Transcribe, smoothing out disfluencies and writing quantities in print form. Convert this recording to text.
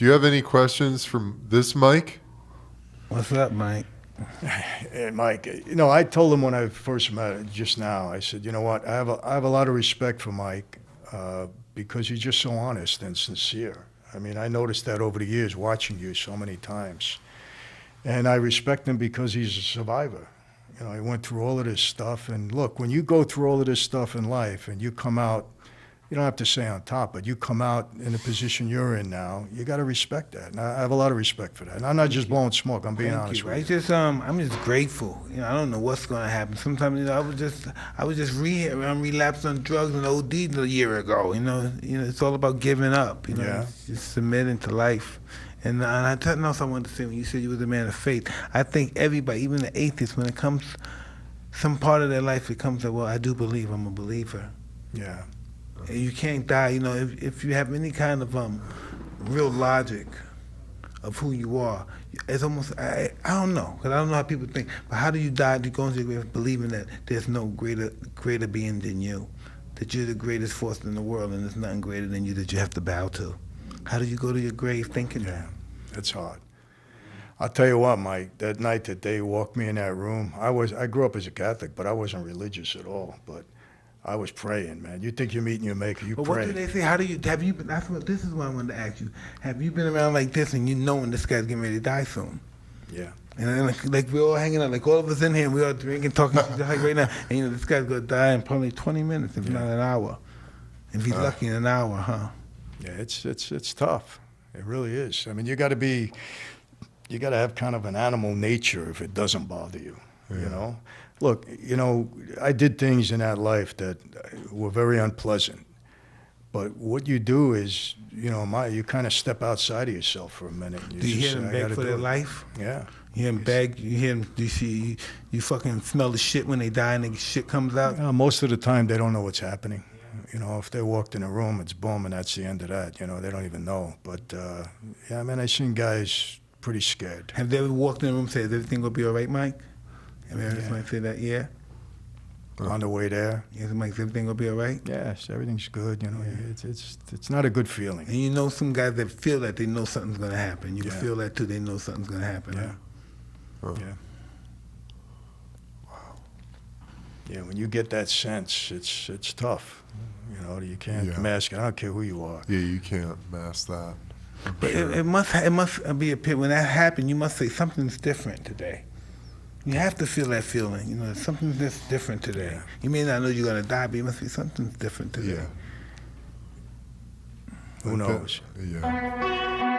Do you have any questions from this Mike? What's up, Mike? Hey, Mike, you know, I told him when I first met him just now, I said, you know what, I have a lot of respect for Mike because he's just so honest and sincere. I mean, I noticed that over the years watching you so many times. And I respect him because he's a survivor. You know, he went through all of this stuff. And look, when you go through all of this stuff in life and you come out, you don't have to say on top, but you come out in the position you're in now, you got to respect that. And I have a lot of respect for that. And I'm not just blowing smoke. I'm being honest with you. I'm just grateful. You know, I don't know what's going to happen. Sometimes, you know, I was just relapsed on drugs and OD'd a year ago. You know, it's all about giving up. You know, Yeah. just submitting to life. And I tell you else I wanted to say when you said you was a man of faith. I think everybody, even the atheists, when it comes, some part of their life, it comes that, well, I do believe. I'm a believer. Yeah. And you can't die, you know, if you have any kind of real logic of who you are. It's almost, I don't know, because I don't know how people think, but how do you die? Do you go into your grave believing that there's no greater being than you, that you're the greatest force in the world and there's nothing greater than you that you have to bow to? How do you go to your grave thinking that? It's hard. I'll tell you what, Mike, that night that they walked me in that room, I grew up as a Catholic, but I wasn't religious at all, but I was praying, man. You think you're meeting your maker, you But pray. what do they say? Have you been, this is what I wanted to ask you. Have you been around like this and you knowing this guy's getting ready to die soon? Yeah. And then like we're all hanging out, like all of us in here, and we're all drinking, talking like right now. And you know, this guy's gonna die in probably 20 minutes, if not an hour. If he's lucky, in an hour, huh? Yeah, it's tough. It really is. I mean, you got to have kind of an animal nature if it doesn't bother you, you know? Look, you know, I did things in that life that were very unpleasant. But what you do is, you know, you kind of step outside of yourself for a minute. Do you hear them beg for their life? Yeah. You hear them beg? You hear them, do you see, you fucking smell the shit when they die and the shit comes out? Most of the time, they don't know what's happening. You know, if they walked in a room, it's boom, and that's the end of that. You know, they don't even know. But, yeah, I mean, I've seen guys pretty scared. Have they ever walked in a room and said, is everything going to be all right, Mike? Have you ever somebody say that? Yeah? On the way there. Yeah, Mike, is everything going to be all right? Yes, everything's good. You know, it's not a good feeling. And you know some guys that feel that they know something's going to happen. You can feel that, too. They know something's going to happen. Yeah. Huh? Yeah. Wow. Yeah, when you get that sense, it's tough. You know, you can't mask it. I don't care who you are. Yeah, you can't mask that. But it must be when that happened, you must say something's different today. You have to feel that feeling. You know, something's just different today. Yeah. You may not know you're gonna die, but you must be something's different today. Yeah. Who knows? Yeah.